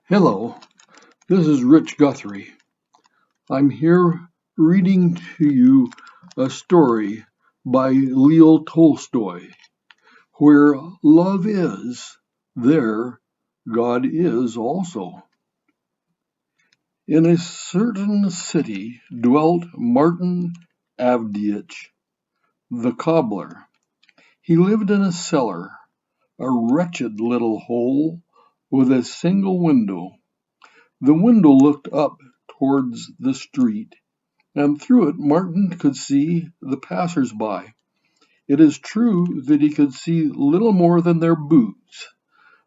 Hello, this is Rich Guthrie. I'm here reading to you a story by Leo Tolstoy. Where love is, there God is also. In a certain city dwelt Martin Avdiich, the cobbler. He lived in a cellar, a wretched little hole with a single window. The window looked up towards the street, and through it Martin could see the passers-by. It is true that he could see little more than their boots,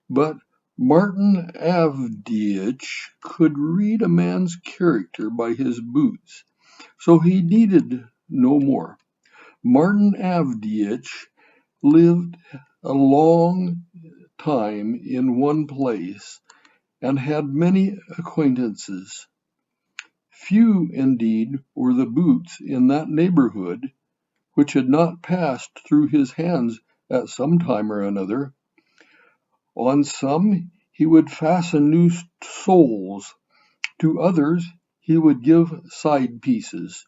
but Martin Avdiich could read a man's character by his boots, so he needed no more. Martin Avdiich lived a long time in one place and had many acquaintances. Few, indeed, were the boots in that neighborhood which had not passed through his hands at some time or another. On some he would fasten new soles, to others he would give side pieces,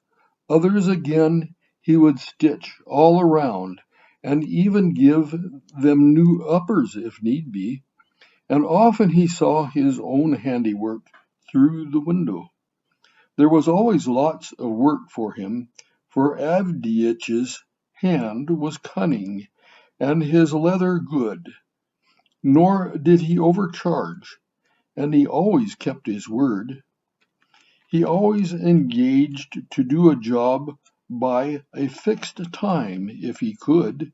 others again he would stitch all around, and even give them new uppers if need be, and often he saw his own handiwork through the window. There was always lots of work for him, for Avdiich's hand was cunning, and his leather good, nor did he overcharge, and he always kept his word. He always engaged to do a job by a fixed time if he could,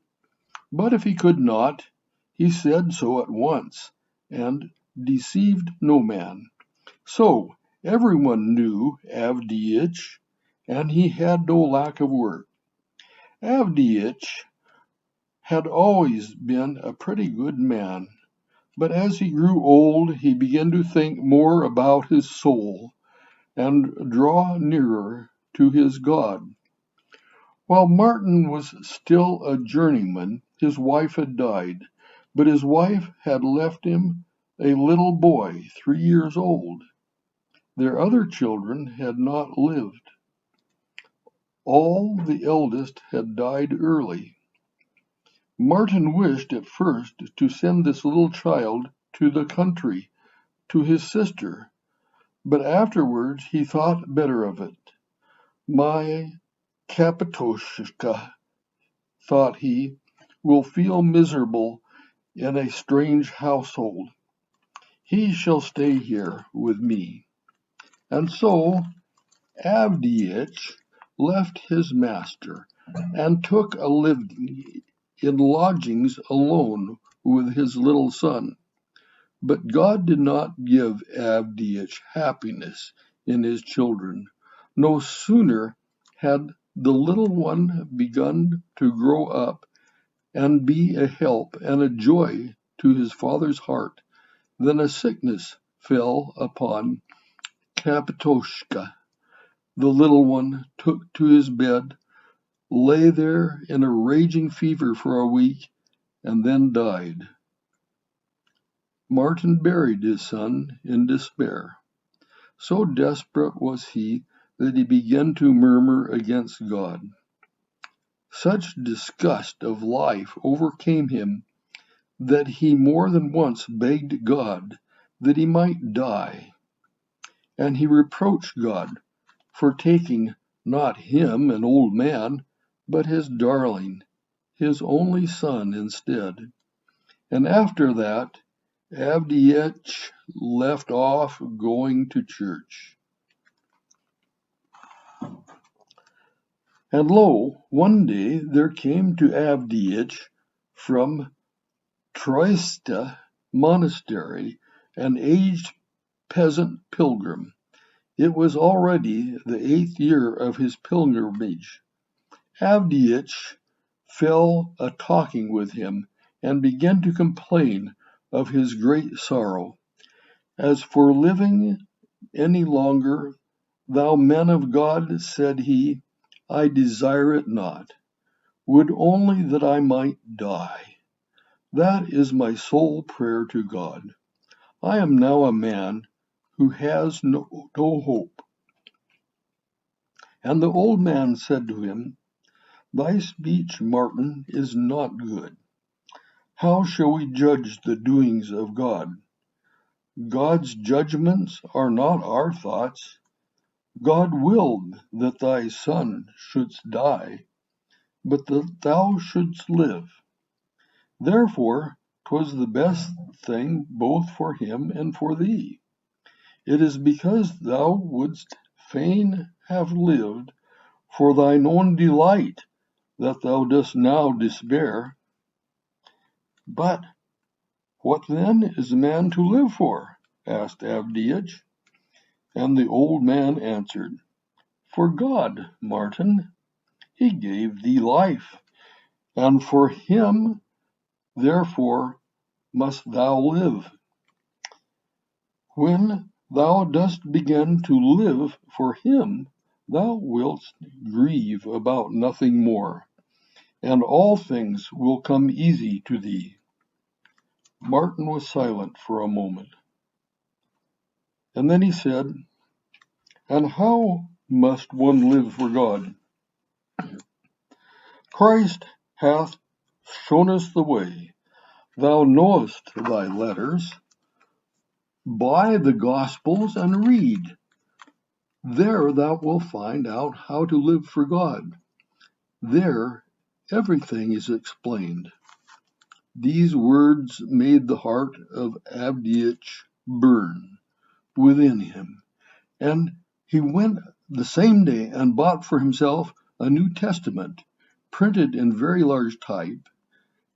but if he could not, he said so at once, and deceived no man. So everyone knew Avdiich, and he had no lack of work. Avdiich had always been a pretty good man, but as he grew old he began to think more about his soul and draw nearer to his God. While Martin was still a journeyman, his wife had died, but his wife had left him a little boy 3 years old. Their other children had not lived. All the eldest had died early. Martin wished at first to send this little child to the country, to his sister, but afterwards he thought better of it. My Kapitoshka, thought he, will feel miserable in a strange household. He shall stay here with me. And so Avdiich left his master and took a living in lodgings alone with his little son. But God did not give Avdiich happiness in his children. No sooner had the little one begun to grow up and be a help and a joy to his father's heart than a sickness fell upon Kapitoshka. The little one took to his bed, lay there in a raging fever for a week, and then died. Martin buried his son in despair. So desperate was he that he began to murmur against God. Such disgust of life overcame him that he more than once begged God that he might die. And he reproached God for taking not him, an old man, but his darling, his only son instead. And after that, Avdiich left off going to church. And lo, one day there came to Avdiich from Troista monastery an aged peasant pilgrim. It was already the 8th year of his pilgrimage. Avdiich fell a talking with him, and began to complain of his great sorrow. As for living any longer, thou man of God, said he, I desire it not. Would only that I might die. That is my sole prayer to God. I am now a man who has no hope. And the old man said to him, Thy speech, Martin, is not good. How shall we judge the doings of God? God's judgments are not our thoughts. God willed that thy son shouldst die, but that thou shouldst live. Therefore 'twas the best thing both for him and for thee. It is because thou wouldst fain have lived for thine own delight that thou dost now despair. But what then is man to live for? Asked Avdiich. And the old man answered, For God, Martin, he gave thee life, and for him therefore must thou live. When thou dost begin to live for him, thou wilt grieve about nothing more, and all things will come easy to thee. Martin was silent for a moment, and then he said, And how must one live for God? Christ hath shown us the way. Thou knowest thy letters. Buy the Gospels and read. There thou wilt find out how to live for God. There everything is explained. These words made the heart of Avdiich burn within him, and he went the same day and bought for himself a New Testament, printed in very large type,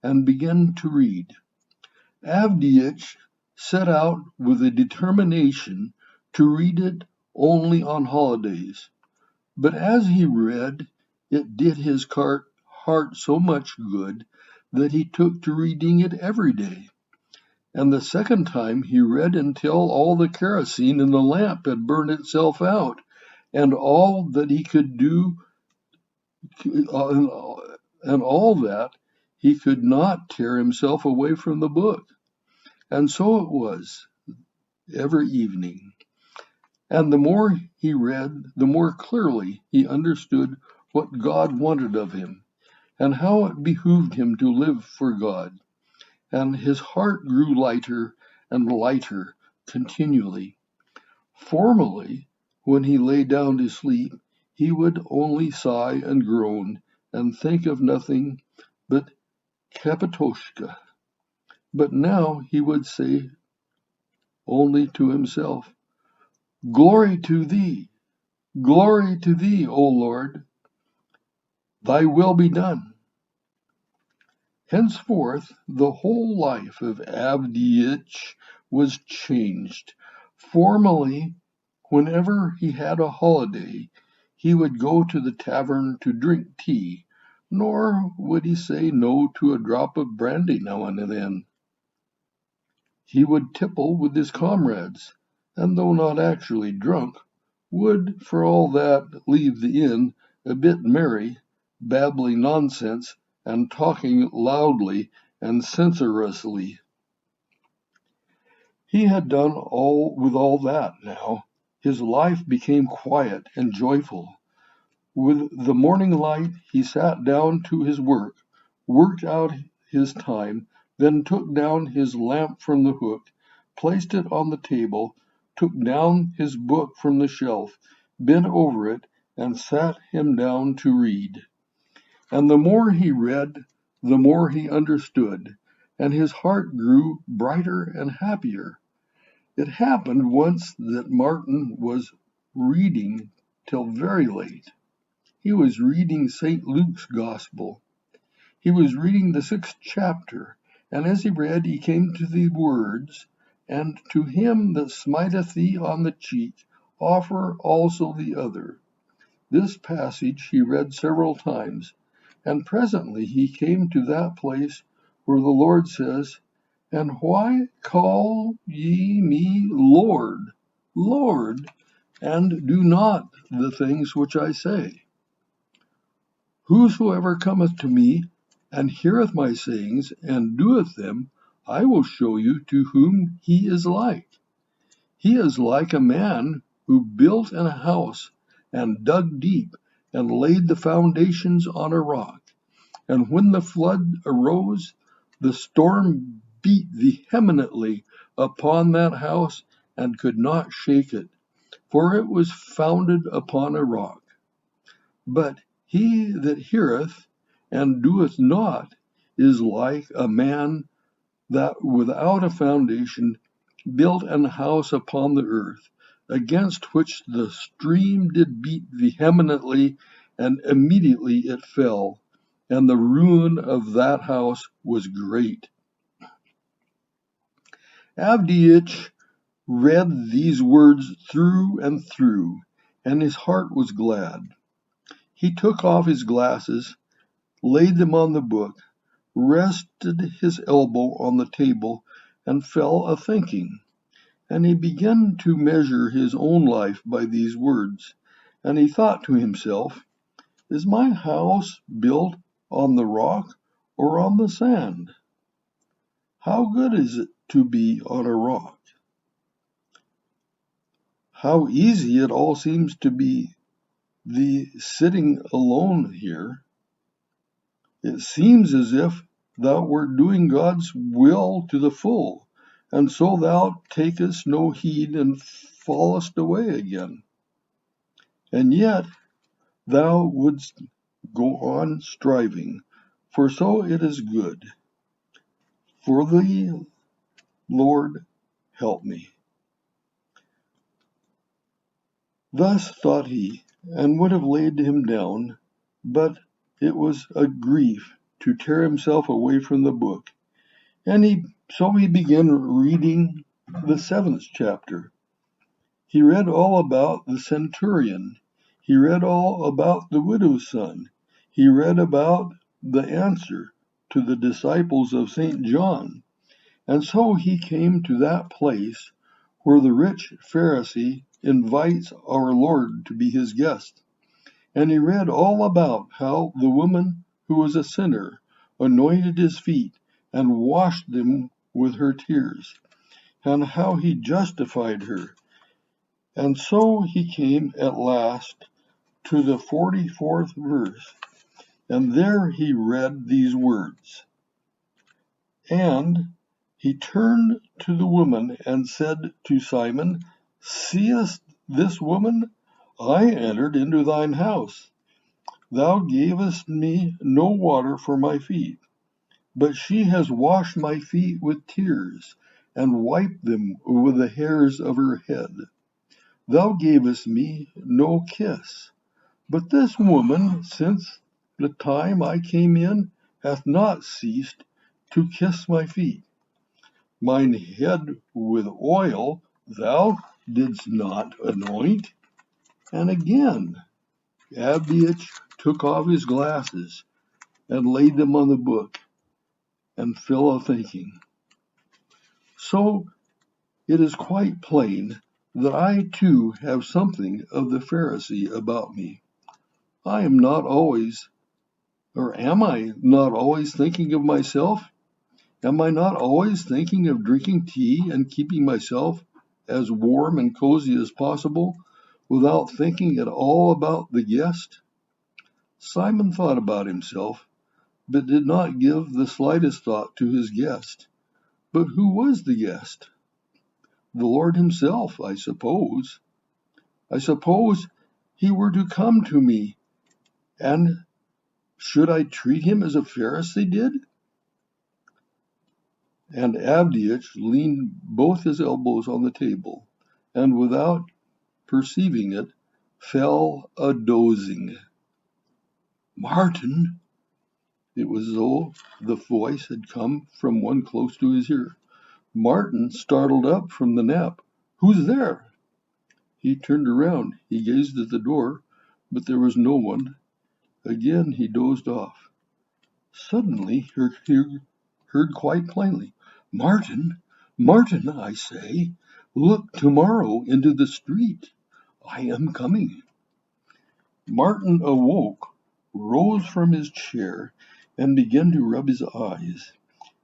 and began to read. Avdiich set out with a determination to read it only on holidays, but as he read, it did his heart so much good that he took to reading it every day. And the second time he read until all the kerosene in the lamp had burned itself out, and all that he could do, and all that he could not tear himself away from the book. And so it was every evening. And the more he read, the more clearly he understood what God wanted of him, and how it behooved him to live for God. And his heart grew lighter and lighter continually. Formerly, when he lay down to sleep, he would only sigh and groan, and think of nothing but Kapitoshka. But now he would say only to himself, Glory to thee, O Lord, thy will be done. Henceforth the whole life of Avdiich was changed. Formerly, whenever he had a holiday, he would go to the tavern to drink tea, nor would he say no to a drop of brandy now and then. He would tipple with his comrades, and though not actually drunk, would for all that leave the inn a bit merry, babbling nonsense and talking loudly and censorously. He had done with all that now. His life became quiet and joyful. With the morning light he sat down to his work, worked out his time, then took down his lamp from the hook, placed it on the table, took down his book from the shelf, bent over it, and sat him down to read. And the more he read, the more he understood, and his heart grew brighter and happier. It happened once that Martin was reading till very late. He was reading St. Luke's Gospel. He was reading the 6th chapter, and as he read, he came to the words, And to him that smiteth thee on the cheek, offer also the other. This passage he read several times, and presently he came to that place where the Lord says, And why call ye me Lord, Lord, and do not the things which I say? Whosoever cometh to me, and heareth my sayings, and doeth them, I will show you to whom he is like. He is like a man who built a house and dug deep and laid the foundations on a rock. And when the flood arose, the storm beat vehemently upon that house and could not shake it, for it was founded upon a rock. But he that heareth and doeth not is like a man that without a foundation built an house upon the earth, against which the stream did beat vehemently, and immediately it fell, and the ruin of that house was great. Avdiich read these words through and through, and his heart was glad. He took off his glasses, laid them on the book, rested his elbow on the table, and fell a-thinking. And he began to measure his own life by these words. And he thought to himself, is my house built on the rock or on the sand? How good is it to be on a rock? How easy it all seems to be, the sitting alone here. It seems as if thou wert doing God's will to the full, and so thou takest no heed and fallest away again. And yet thou wouldst go on striving, for so it is good. For thee, Lord, help me. Thus thought he, and would have laid him down, but it was a grief to tear himself away from the book. And so he began reading the 7th chapter. He read all about the centurion. He read all about the widow's son. He read about the answer to the disciples of St. John. And so he came to that place where the rich Pharisee invites our Lord to be his guest. And he read all about how the woman who was a sinner anointed his feet and washed them with her tears, and how he justified her. And so he came at last to the 44th verse, and there he read these words. And he turned to the woman and said to Simon, seest this woman? I entered into thine house. Thou gavest me no water for my feet, but she has washed my feet with tears, and wiped them with the hairs of her head. Thou gavest me no kiss, but this woman, since the time I came in, hath not ceased to kiss my feet. Mine head with oil thou didst not anoint. And again Avdiich took off his glasses and laid them on the book, and fell a-thinking. So it is quite plain that I too have something of the Pharisee about me. I am not always, or am I not always thinking of myself? Am I not always thinking of drinking tea and keeping myself as warm and cozy as possible, without thinking at all about the guest? Simon thought about himself, but did not give the slightest thought to his guest. But who was the guest? The Lord himself, I suppose. I suppose he were to come to me, and should I treat him as a Pharisee did? And Avdiich leaned both his elbows on the table, and without perceiving it, fell a-dozing. Martin! It was as though the voice had come from one close to his ear. Martin startled up from the nap. Who's there? He turned around. He gazed at the door, but there was no one. Again he dozed off. Suddenly he heard quite plainly, Martin, Martin, I say, look tomorrow into the street. I am coming. Martin awoke, rose from his chair, and began to rub his eyes.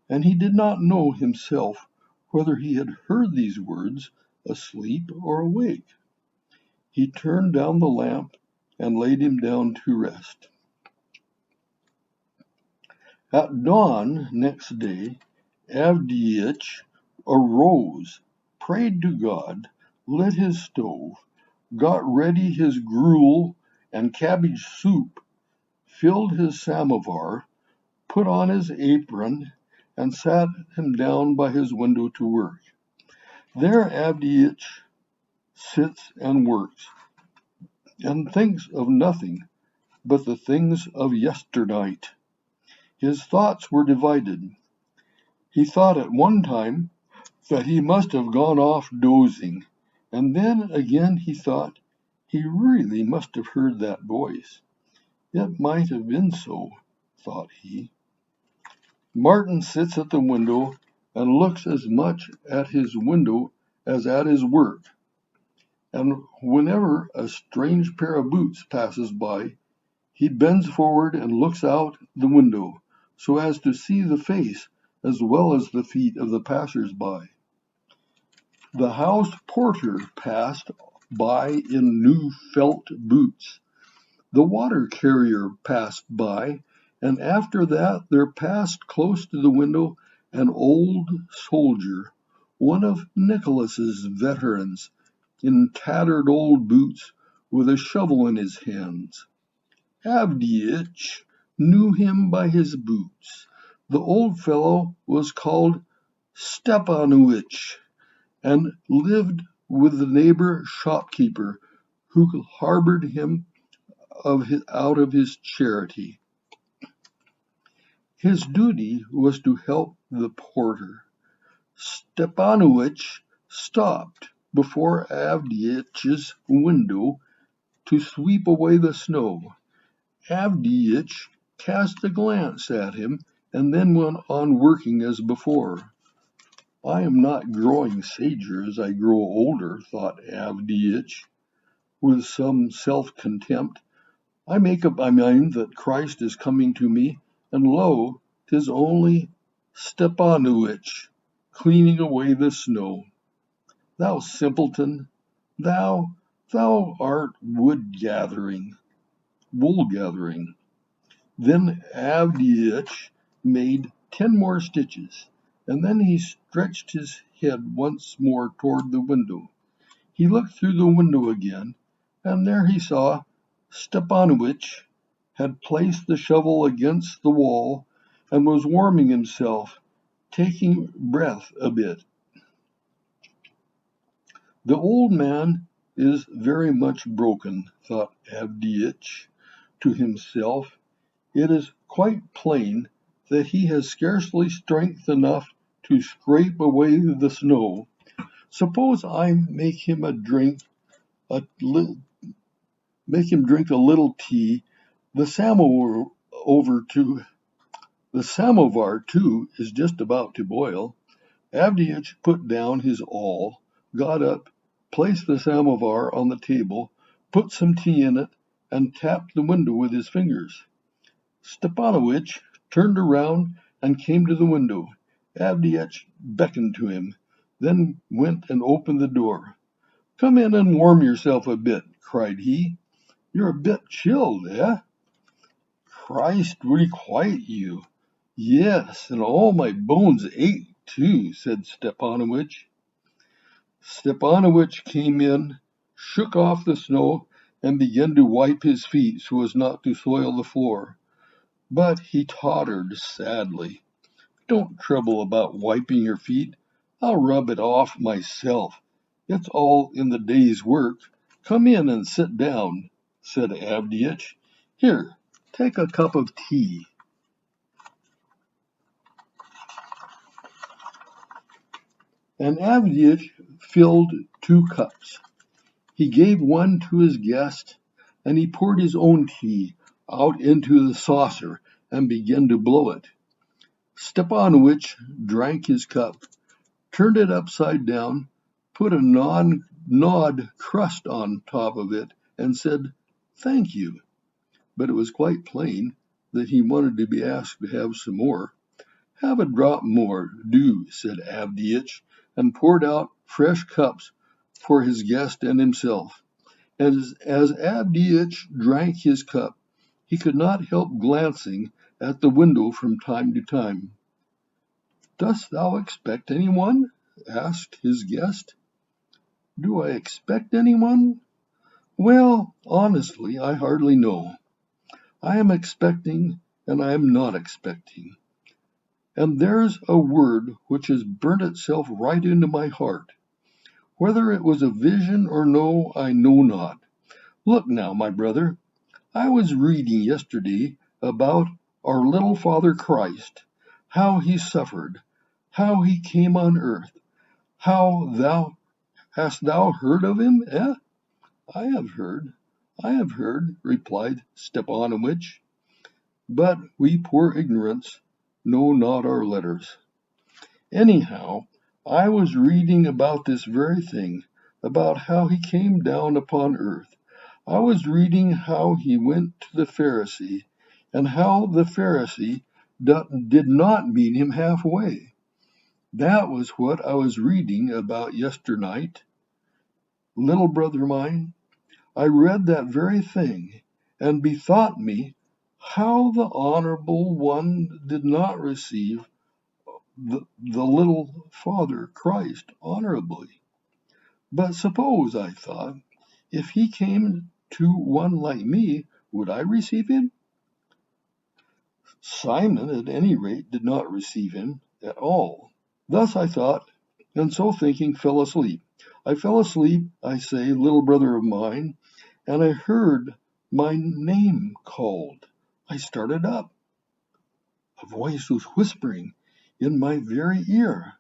and he did not know himself whether he had heard these words asleep or awake. He turned down the lamp and laid him down to rest. At dawn next day, Avdiivich arose, prayed to God, lit his stove, got ready his gruel and cabbage soup, filled his samovar, put on his apron, and sat him down by his window to work. There Avdiivich sits and works, and thinks of nothing but the things of yesternight. His thoughts were divided. He thought at one time that he must have gone off dozing, and then again he thought he really must have heard that voice. It might have been so, thought he. Martin sits at the window and looks as much at his window as at his work, and whenever a strange pair of boots passes by, he bends forward and looks out the window so as to see the face as well as the feet of the passers-by. The house porter passed by in new felt boots. The water carrier passed by, and after that there passed close to the window an old soldier, one of Nicholas's veterans, in tattered old boots, with a shovel in his hands. Avdiivich knew him by his boots. The old fellow was called Stepanovich, and lived with the neighbor shopkeeper, who harbored him out of his charity. His duty was to help the porter. Stepanovich stopped before Avdievich's window to sweep away the snow. Avdiivich cast a glance at him and then went on working as before. I am not growing sager as I grow older, thought Avdiivich, with some self-contempt. I make up my mind that Christ is coming to me, and lo, 'tis only Stepanovich cleaning away the snow. Thou simpleton, thou art wool gathering. Then Avdiivich made 10 more stitches, and then he stretched his head once more toward the window. He looked through the window again, and there he saw Stepanovich had placed the shovel against the wall and was warming himself, taking breath a bit. The old man is very much broken, thought Avdiivich to himself. It is quite plain that he has scarcely strength enough to scrape away the snow. Suppose I make him drink a little tea. The samovar too is just about to boil. Avdiivich put down his awl, got up, placed the samovar on the table, put some tea in it, and tapped the window with his fingers. Stepanovich turned around and came to the window. Avdiivich beckoned to him, then went and opened the door. "Come in and warm yourself a bit," cried he. "You're a bit chilled, eh?" "Christ requite you. Yes, and all my bones ache too," said Stepanovich. Stepanovich came in, shook off the snow, and began to wipe his feet so as not to soil the floor. But he tottered sadly. "Don't trouble about wiping your feet. I'll rub it off myself. It's all in the day's work. Come in and sit down," said Avdiivich. "Here, take a cup of tea." And Avdiivich filled 2 cups. He gave one to his guest, and he poured his own tea out into the saucer and began to blow it. Stepanovich drank his cup, turned it upside down, put a gnawed crust on top of it, and said, "Thank you." But it was quite plain that he wanted to be asked to have some more. "Have a drop more, do," said Avdiitch, and poured out fresh cups for his guest and himself. As Avdiitch drank his cup, he could not help glancing at the window from time to time. "Dost thou expect any one?" asked his guest. "Do I expect any one? Well, honestly, I hardly know. I am expecting and I am not expecting. And there's a word which has burnt itself right into my heart. Whether it was a vision or no, I know not. Look now, my brother, I was reading yesterday about our little Father Christ, how he suffered, how he came on earth, hast thou heard of him, eh?" "I have heard," replied Stepanovitch, "but we poor ignorants know not our letters. Anyhow, I was reading about this very thing, about how he came down upon earth. I was reading how he went to the Pharisee, and how the Pharisee did not meet him halfway. That was what I was reading about yesternight. Little brother mine, I read that very thing, and bethought me how the Honourable One did not receive the little Father Christ honourably. But suppose, I thought, if he came to one like me, would I receive him? Simon, at any rate, did not receive him at all. Thus I thought, and so thinking fell asleep. I fell asleep, I say, little brother of mine, and I heard my name called. I started up. A voice was whispering in my very ear.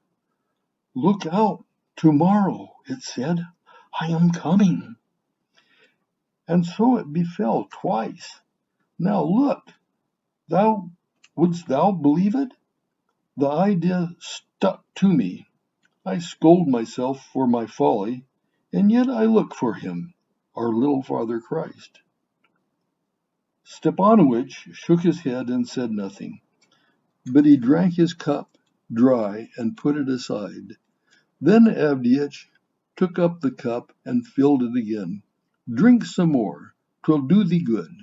"Look out, tomorrow," it said, "I am coming." And so it befell twice. Now look, wouldst thou believe it? The idea stuck to me. I scold myself for my folly, and yet I look for him, our little Father Christ. Stepanovitch shook his head and said nothing, but he drank his cup dry and put it aside. Then Avdiitch took up the cup and filled it again. "Drink some more, 'twill do thee good.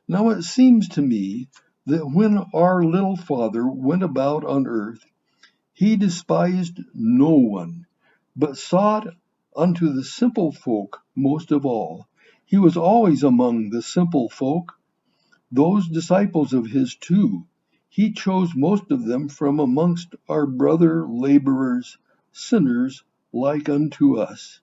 Now it seems to me that when our little Father went about on earth, he despised no one, but sought unto the simple folk most of all. He was always among the simple folk. Those disciples of his too, he chose most of them from amongst our brother laborers, sinners like unto us.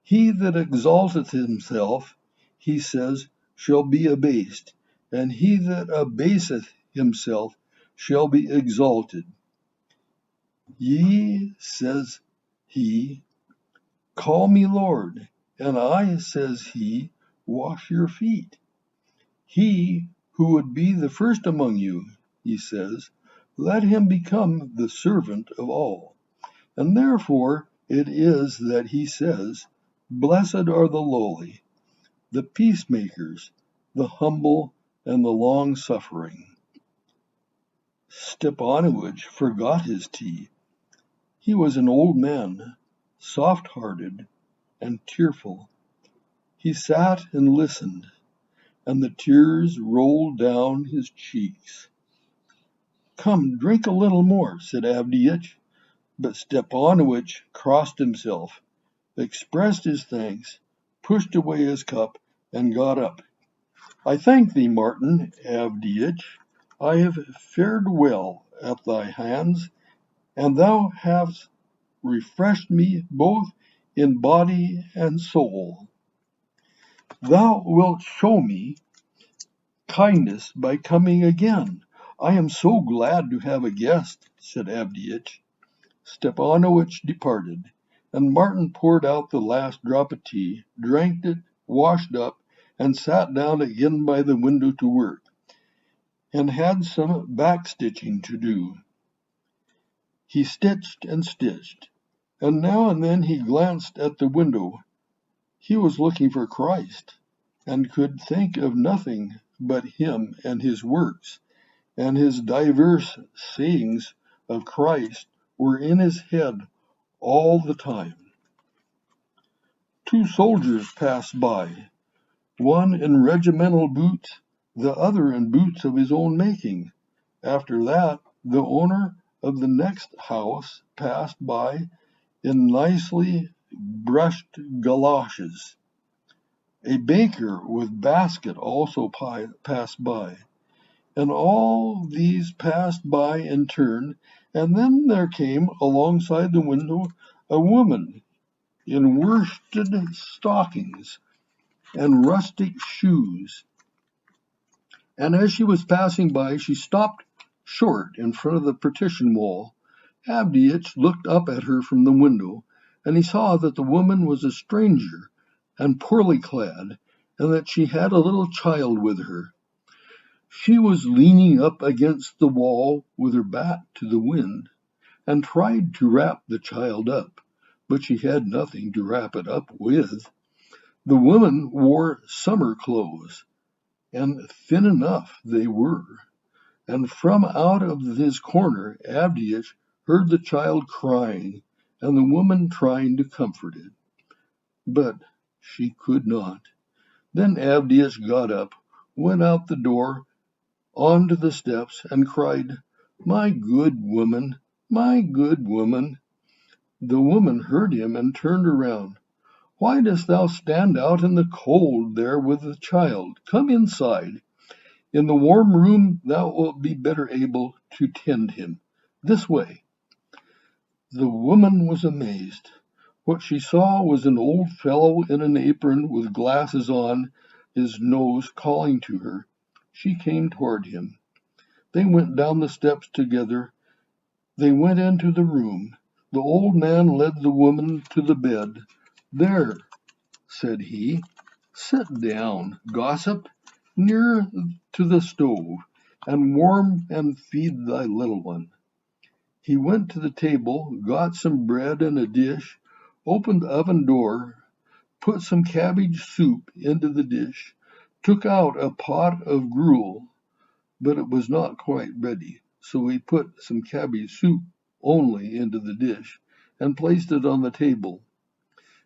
He that exalteth himself, he says, shall be abased, and he that abaseth himself shall be exalted. Ye, says he, call me Lord, and I, says he, wash your feet. He who would be the first among you, he says, let him become the servant of all. And therefore it is that he says, Blessed are the lowly, the peacemakers, the humble, and the long-suffering. Stepanovitch forgot his tea. He was an old man, soft-hearted and tearful. He sat and listened, and the tears rolled down his cheeks. "Come, drink a little more," said Avdiitch, but Stepanovitch crossed himself, expressed his thanks, pushed away his cup, and got up. "I thank thee, Martin Avdiitch. I have fared well at thy hands, and thou hast refreshed me both in body and soul. Thou wilt show me kindness by coming again. I am so glad to have a guest," said Avdiitch. Stepanovitch departed, and Martin poured out the last drop of tea, drank it, washed up, and sat down again by the window to work, and had some backstitching to do. He stitched and stitched, and now and then he glanced at the window. He was looking for Christ, and could think of nothing but him and his works, and his diverse sayings of Christ were in his head all the time. 2 soldiers passed by, one in regimental boots, the other in boots of his own making. After that, the owner of the next house passed by in nicely brushed galoshes. A baker with basket also passed by, and all these passed by in turn, and then there came alongside the window a woman in worsted stockings and rustic shoes, and as she was passing by she stopped short in front of the partition wall. Avdiich looked up at her from the window, and he saw that the woman was a stranger and poorly clad, and that she had a little child with her. She was leaning up against the wall with her back to the wind, and tried to wrap the child up, but she had nothing to wrap it up with. The woman wore summer clothes, and thin enough they were, and from out of his corner Avdiich heard the child crying, and the woman trying to comfort it. But she could not. Then Avdiich got up, went out the door, onto the steps, and cried, "My good woman, my good woman." The woman heard him and turned around. "Why dost thou stand out in the cold there with the child? Come inside. In the warm room thou wilt be better able to tend him. This way." The woman was amazed. What she saw was an old fellow in an apron with glasses on his nose calling to her. She came toward him. They went down the steps together. They went into the room. The old man led the woman to the bed. "There," said he, "sit down, gossip, near to the stove, and warm and feed thy little one." He went to the table, got some bread in a dish, opened the oven door, put some cabbage soup into the dish, took out a pot of gruel, but it was not quite ready, so he put some cabbage soup only into the dish, and placed it on the table.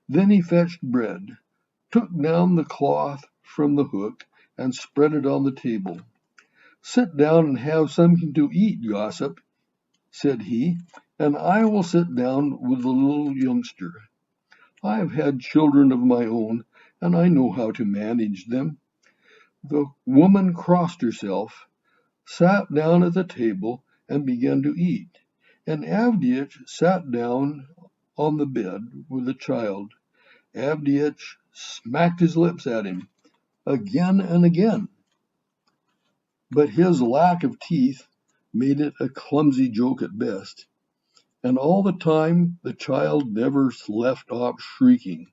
Then he fetched bread, took down the cloth from the hook, and spread it on the table. "Sit down and have something to eat, gossip," said he, "and I will sit down with the little youngster. I have had children of my own, and I know how to manage them." The woman crossed herself, sat down at the table, and began to eat, and Avdiich sat down on the bed with the child. Avdiich smacked his lips at him again and again, but his lack of teeth made it a clumsy joke at best. And all the time the child never left off shrieking.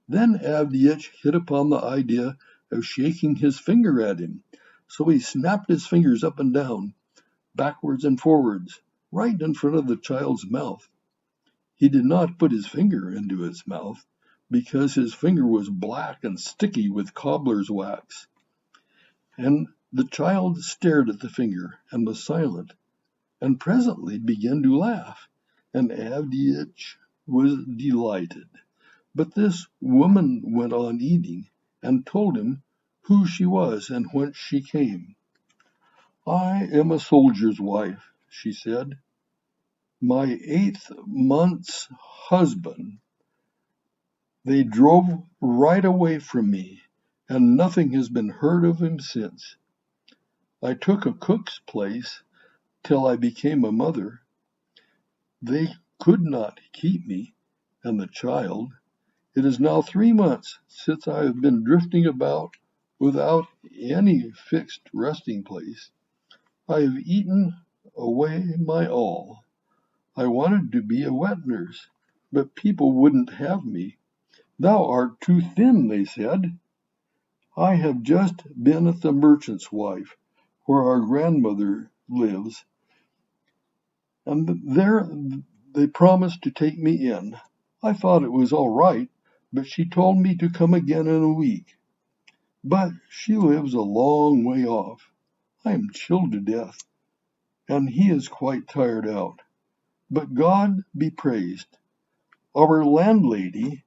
Then Avdiich hit upon the idea of shaking his finger at him, so he snapped his fingers up and down, backwards and forwards, right in front of the child's mouth. He did not put his finger into its mouth, because his finger was black and sticky with cobbler's wax. And the child stared at the finger and was silent, and presently began to laugh, and Avdiich was delighted. But this woman went on eating, and told him who she was and whence she came. "I am a soldier's wife," she said. "My 8th month's husband. They drove right away from me, and nothing has been heard of him since. I took a cook's place till I became a mother. They could not keep me and the child. It is now 3 months since I have been drifting about without any fixed resting place. I have eaten away my all. I wanted to be a wet nurse, but people wouldn't have me. 'Thou art too thin,' they said. I have just been at the merchant's wife, where our grandmother lives, and there they promised to take me in. I thought it was all right, but she told me to come again in a week. But she lives a long way off. I am chilled to death, and he is quite tired out. But God be praised. Our landlady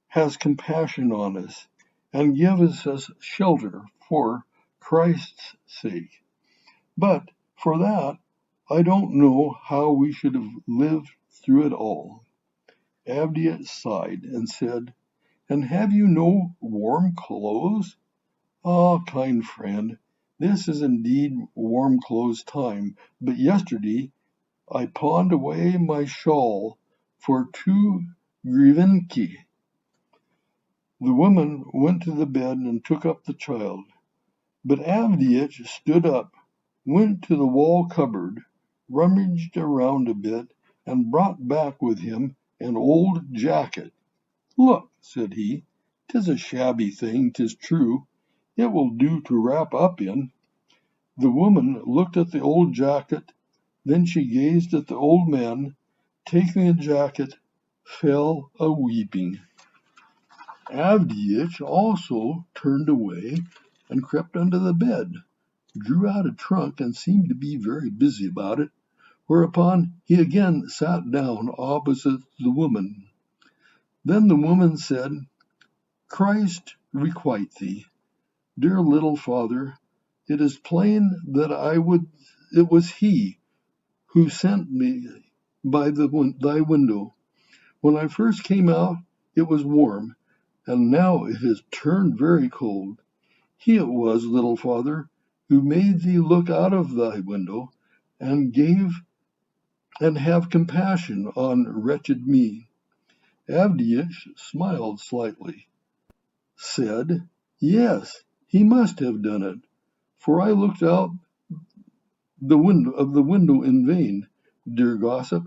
has compassion on us and gives us shelter for Christ's sake. But for that, I don't know how we should have lived through it all. Avdiat sighed and said, And have you no warm clothes? Ah, kind friend, this is indeed warm clothes time, but yesterday I pawned away my shawl for 2 hryvniki. The woman went to the bed and took up the child, but Avdiich stood up, went to the wall cupboard, rummaged around a bit, and brought back with him an old jacket. Look, said he, 'tis a shabby thing, 'tis true. It will do to wrap up in. The woman looked at the old jacket, then she gazed at the old man, taking the jacket, fell a-weeping. Avdiich also turned away and crept under the bed, drew out a trunk, and seemed to be very busy about it, whereupon he again sat down opposite the woman. Then the woman said, Christ requite thee, dear little father, it is plain that it was he who sent me by thy window. When I first came out, it was warm, and now it has turned very cold. He it was, little father, who made thee look out of thy window, and have compassion on wretched me. Avdiich smiled slightly, said, Yes, he must have done it, for I looked out the window in vain, dear gossip.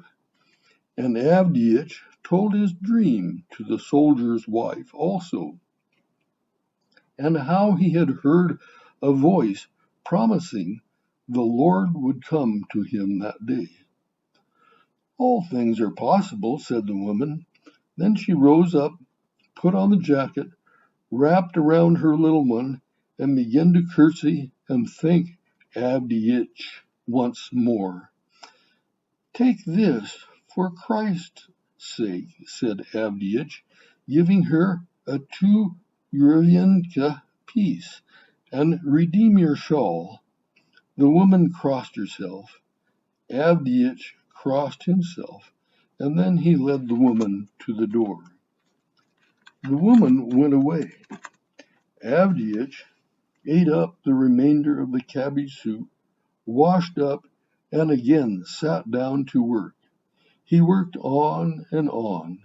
And Avdiich told his dream to the soldier's wife also, and how he had heard a voice promising the Lord would come to him that day. All things are possible, said the woman. Then she rose up, put on the jacket, wrapped around her little one, and began to curtsy and thank Avdiich once more. Take this for Christ's sake, said Avdiich, giving her a 2 hryvniki piece, and redeem your shawl. The woman crossed herself. Avdiich crossed himself, and then he led the woman to the door. The woman went away. Avdiich ate up the remainder of the cabbage soup, washed up, and again sat down to work. He worked on and on,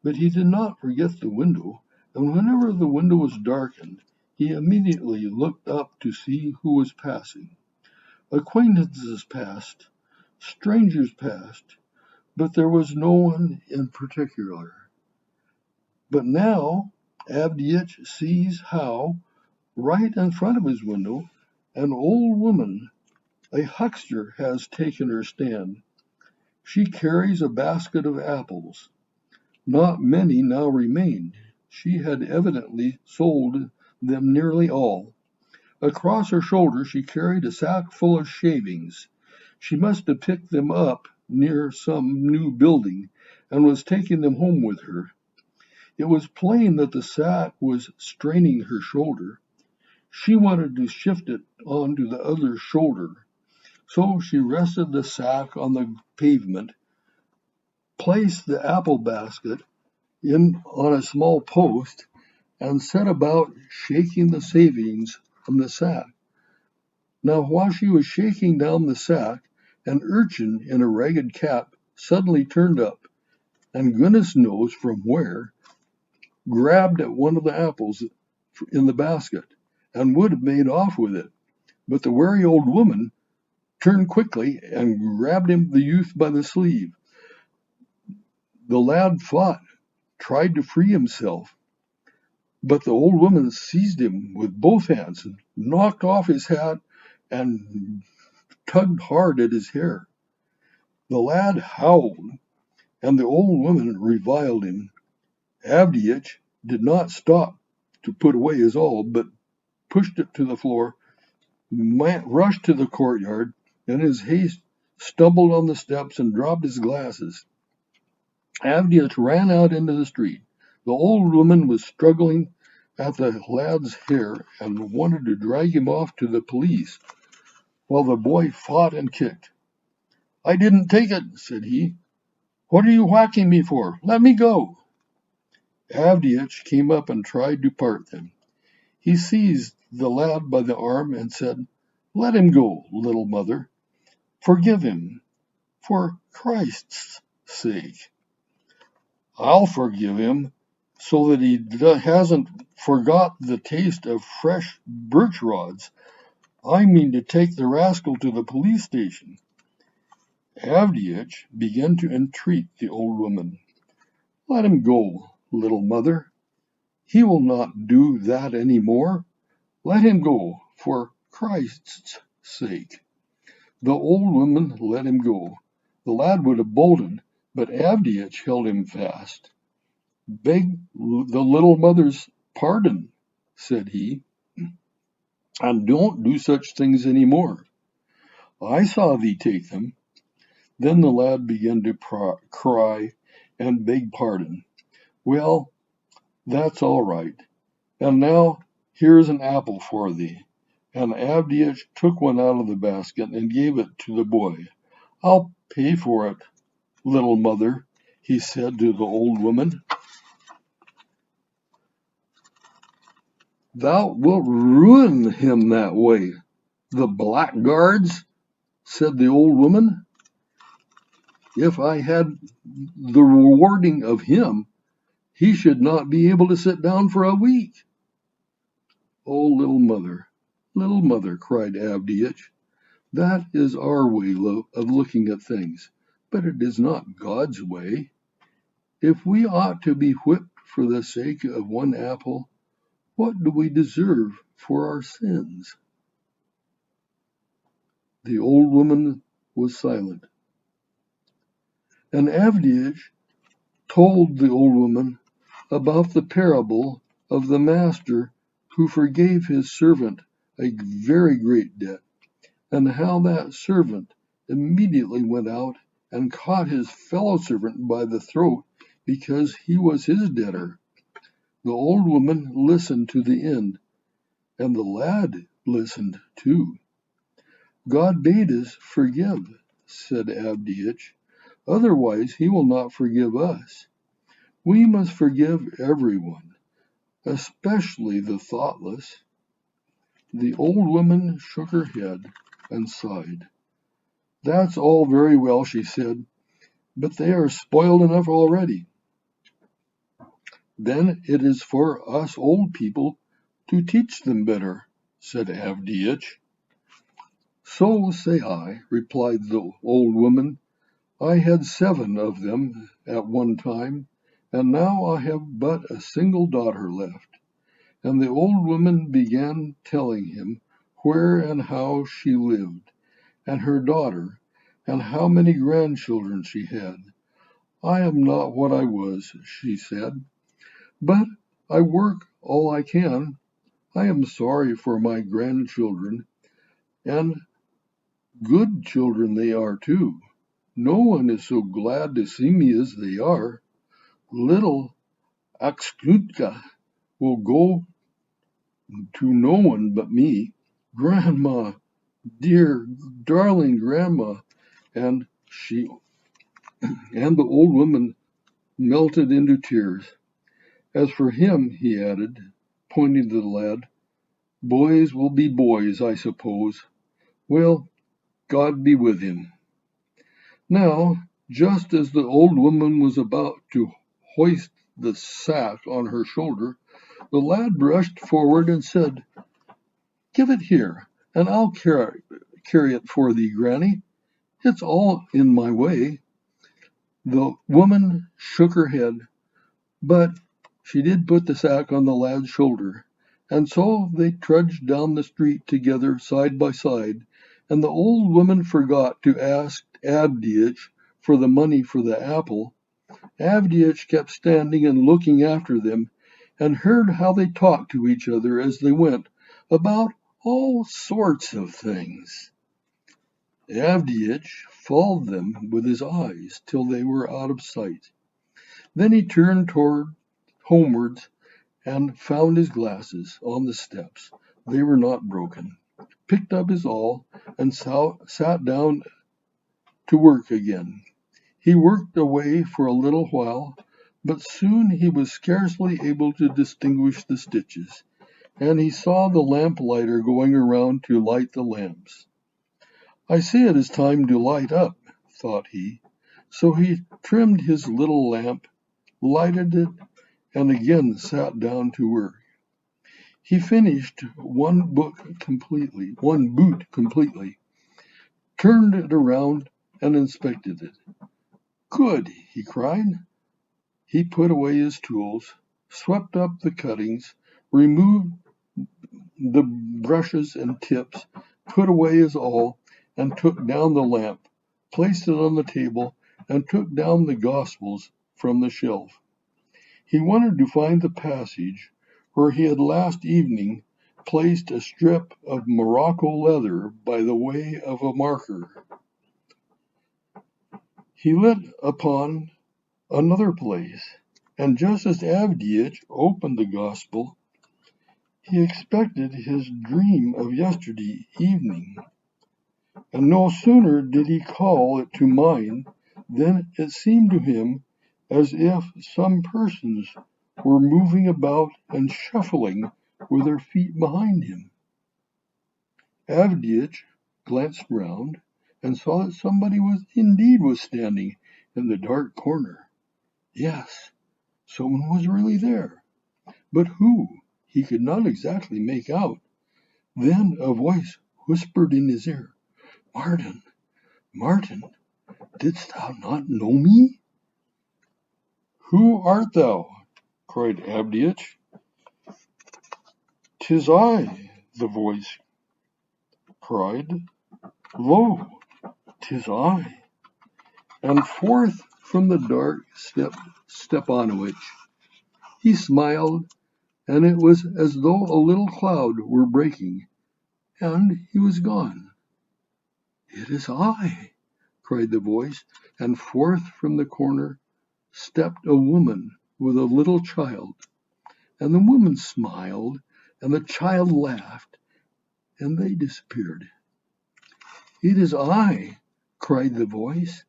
but he did not forget the window, and whenever the window was darkened, he immediately looked up to see who was passing. Acquaintances passed, strangers passed, but there was no one in particular. But now Avdiich sees how, right in front of his window, an old woman, a huckster, has taken her stand. She carries a basket of apples. Not many now remained. She had evidently sold them nearly all. Across her shoulder she carried a sack full of shavings. She must have picked them up near some new building, and was taking them home with her. It was plain that the sack was straining her shoulder. She wanted to shift it onto the other shoulder. So she rested the sack on the pavement, placed the apple basket on a small post, and set about shaking the shavings from the sack. Now, while she was shaking down the sack, an urchin in a ragged cap suddenly turned up, and goodness knows from where, grabbed at one of the apples in the basket, and would have made off with it. But the wary old woman turned quickly and grabbed the youth by the sleeve. The lad fought, tried to free himself, but the old woman seized him with both hands and knocked off his hat and tugged hard at his hair. The lad howled, and the old woman reviled him. Avdiich did not stop to put away his awl, but pushed it to the floor rushed to the courtyard, and in his haste stumbled on the steps and dropped his glasses. Avdius ran out into the street. The old woman was struggling at the lad's hair and wanted to drag him off to the police, while the boy fought and kicked. "I didn't take it," said he. "What are you whacking me for? Let me go." Avdius came up and tried to part them. He seized the lad by the arm and said, "Let him go, little mother. Forgive him, for Christ's sake." "I'll forgive him so that he hasn't forgot the taste of fresh birch rods. I mean to take the rascal to the police station." Avdius began to entreat the old woman. "Let him go, little mother. He will not do that any more. Let him go, for Christ's sake." The old woman let him go. The lad would have bolted, but Avdius held him fast. "Beg the little mother's pardon," said he, "and don't do such things any more. I saw thee take them." Then the lad began to cry and beg pardon. "Well, that's all right. And now here's an apple for thee." And Avdius took one out of the basket and gave it to the boy. "I'll pay for it, little mother," he said to the old woman. "Thou wilt ruin him that way, the blackguards," said the old woman. "If I had the rewarding of him, he should not be able to sit down for a week." "Oh, little mother," cried Avdius, "that is our way of looking at things, but it is not God's way. If we ought to be whipped for the sake of one apple, what do we deserve for our sins?" The old woman was silent. And Avdius told the old woman about the parable of the master who forgave his servant a very great debt, and how that servant immediately went out and caught his fellow servant by the throat because he was his debtor. The old woman listened to the end, and the lad listened too. "God bade us forgive," said Avdius, "otherwise he will not forgive us. We must forgive everyone, especially the thoughtless." The old woman shook her head and sighed. "That's all very well," she said, "but they are spoiled enough already." "Then it is for us old people to teach them better," said Avdius. "So say I," replied the old woman. "I had 7 of them at one time, and now I have but a single daughter left." And the old woman began telling him where and how she lived, and her daughter, and how many grandchildren she had. "I am not what I was," she said, "but I work all I can. I am sorry for my grandchildren, and good children they are too. No one is so glad to see me as they are. Little Axkutka will go to no one but me. Grandma, dear, darling grandma," and the old woman melted into tears. "As for him," he added, pointing to the lad, "boys will be boys, I suppose. Well, God be with him." Now, just as the old woman was about to hoist the sack on her shoulder, the lad rushed forward and said, "Give it here, and I'll carry it for thee, Granny. It's all in my way." The woman shook her head, but she did put the sack on the lad's shoulder, and so they trudged down the street together side by side, and the old woman forgot to ask Avdius for the money for the apple. Avdius kept standing and looking after them, and heard how they talked to each other as they went, about all sorts of things. Avdiich followed them with his eyes till they were out of sight. Then he turned homewards and found his glasses on the steps. They were not broken. Picked up his awl and sat down to work again. He worked away for a little while, but soon he was scarcely able to distinguish the stitches, and he saw the lamplighter going around to light the lamps. I see it is time to light up, thought he. So he trimmed his little lamp, lighted it, and again sat down to work. He finished one boot completely, turned it around and inspected it. Good, he cried. He put away his tools, swept up the cuttings, removed the brushes and tips, put away his awl, and took down the lamp, placed it on the table, and took down the Gospels from the shelf. He wanted to find the passage where he had last evening placed a strip of morocco leather by the way of a marker. He lit upon another place, and just as Avdiich opened the Gospel, he expected his dream of yesterday evening. And no sooner did he call it to mind than it seemed to him as if some persons were moving about and shuffling with their feet behind him. Avdiich glanced round and saw that somebody was standing in the dark corner. Yes, someone was really there, but who? He could not exactly make out. Then a voice whispered in his ear, Martin, Martin, didst thou not know me? Who art thou? Cried Avdiich. Tis I, the voice cried. Lo, tis I. And forth from the dark stepped Stepanovich. He smiled, and it was as though a little cloud were breaking, and he was gone. It is I, cried the voice, and forth from the corner stepped a woman with a little child. And the woman smiled, and the child laughed, and they disappeared. It is I, cried the voice,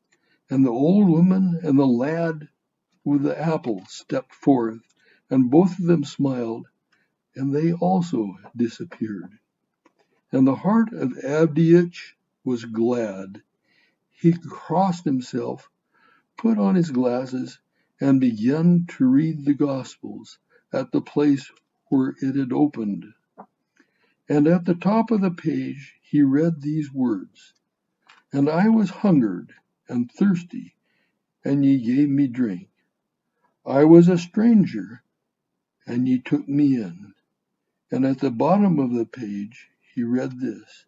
and the old woman and the lad with the apple stepped forth, and both of them smiled, and they also disappeared. And the heart of Avdiich was glad. He crossed himself, put on his glasses, and began to read the Gospels at the place where it had opened. And at the top of the page he read these words, And I was hungered and thirsty, and ye gave me drink. I was a stranger, and ye took me in. And at the bottom of the page he read this,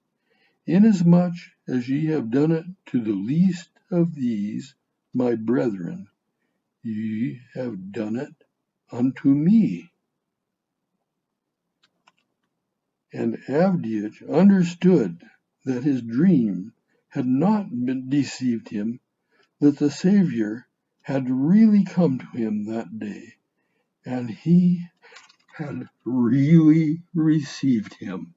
Inasmuch as ye have done it to the least of these, my brethren, ye have done it unto me. And Avdiich understood that his dream had not deceived him, that the Savior had really come to him that day, and he had really received him.